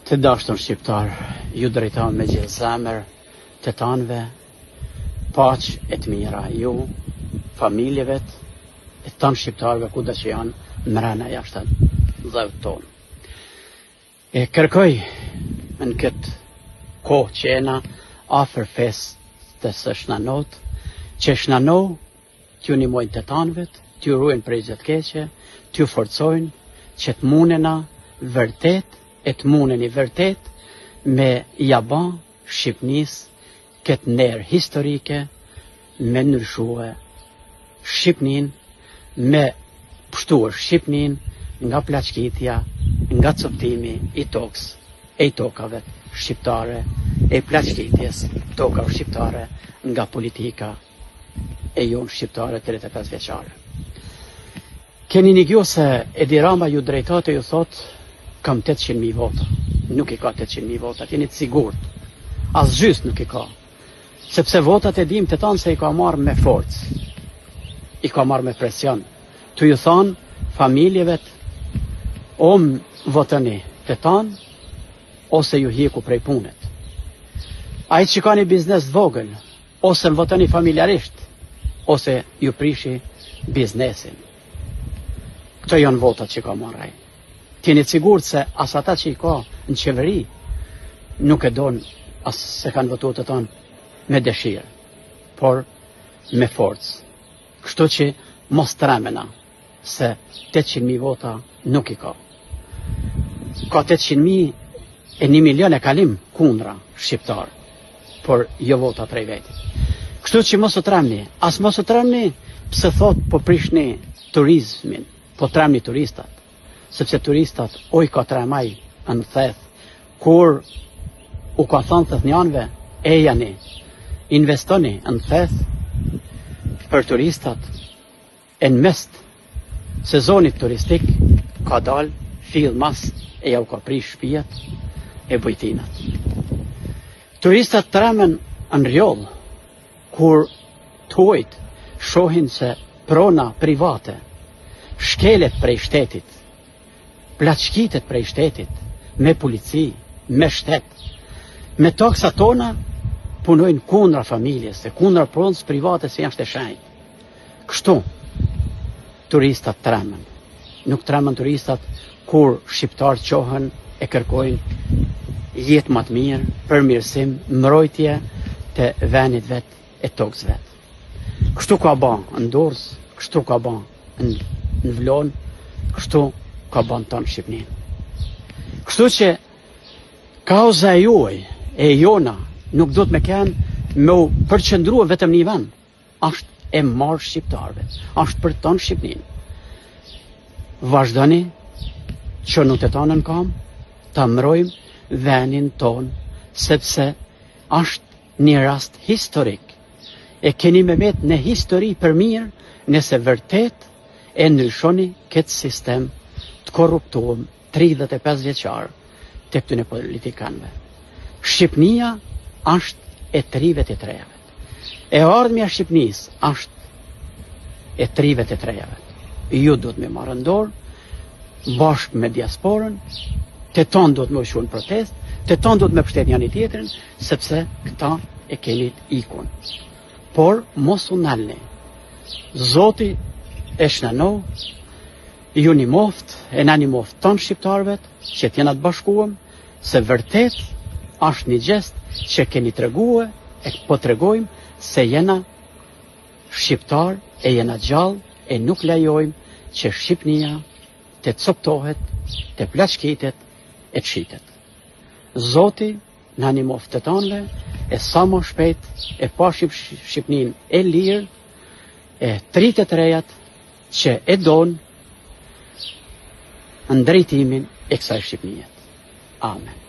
Të dashur shqiptar, ju drejton me gjithë zemër të tanëve, paqë e të mira ju, familjeve e tanë shqiptarëve kudo që janë mrena jashtë dhëut tonë. E kërkoj në këtë kohë që jena afër festës së Shnanot, që Shnano t'ju nimojnë të tanëve, t'ju ruajnë prej gjë të keqe, t'ju forcojnë që të munena vërtet, e të muneni vërtet me jaba Shqipnis këtë nerë historike, me ndryshue Shqipnin, me pështuar Shqipnin nga plaçkitja, nga coptimi i tokës e i tokave shqiptare, e plaçkitjes tokave shqiptare nga politika e jonë shqiptare 35 vjeçare. Keni një gjo se Edi Rama ju drejtate ju thot kam 800.000 vota. Nuk i ka 800.000 vota, jeni të sigurt. As gjys nuk i ka. Sepse votat e dim të tanë se i ka marrë me forcë. I ka marrë me presion. Tu ju thonë familjeve votëni të tanë, ose ju hiku prej punet. A i që ka një biznes vogël, ose në votëni familjarisht, ose ju prishi biznesin. Këto janë votat që ka marrë. Tjeni të sigurt se as ata që i ka në qeveri nuk e donë as se kanë votu të tonë me dëshirë, por me forcë. Kështu që mos tremena se 800.000 vota nuk i ka. Ka 800.000 e 1 milion e kalim kundra shqiptar, por jo vota prej vetit. Kështu që mos u tremni, as mos u tremni pse thot po prishni turizmin, po tremni turistat. Sepse turistat oj ka tremaj në theth, kur u ka thonë theth njanve, e jani, investoni në theth për turistat, e në mest sezonit turistik ka dal, fill mas e ja u ka prish shpijet e bujtinat. Turistat tremen në rjoll, kur tojt shohin se prona private, shkelet prej shtetit, plaçkitet prej shtetit, me polici, me shtet, me taksa tona, punojnë kundra familjes, e kundra pronës private se janë shteshenjë. Kështu, turistat tremen. Nuk tremen turistat kur shqiptarë qohen e kërkojnë jetë më të mirë, përmirësim, mbrojtje të venit vet e tokës vet. Kështu ka ba në Dorës, kështu ka ba në Vlon, kështu ka ban tonë Shqipnin. Kështu që kauza e juaj, e jona, nuk do të me kenë me u përqëndrua vetëm një vend. Ashtë e marë shqiptarve, ashtë për tonë Shqipnin. Vazhdoni që nuk të tonën kam, ta mbrojmë venin tonë, sepse ashtë një rast historik. E keni me met në histori për mirë, nëse vërtet e ndryshoni këtë sistem të korruptuam 35 vjeçar të këtyne politikanëve. Shqipnia është e trive të trejave. E ardhmja Shqipnis është e trive të trejave. Ju do të me marrë ndorë, bashkë me diasporën, të tonë do të me ushu në protest, të tonë do të me pështet një tjetërin, sepse këta e keni ikon. Por, mos u nalni. Zoti e Shnano, ju një moft, e na një moft tonë shqiptarëve, që t'jena të bashkuëm, se vërtet është një gjest që keni të reguë, e po të regojmë se jena shqiptar, e jena gjallë, e nuk lejojmë që Shqipnia të coptohet, të plaçkitet, e të shitet. Zoti na një moft të tonëve, e sa më shpejt, e pashim Shqipnin e lirë, e 33-at që e donë në drejtimin e kësaj Shqipnijet. Amen.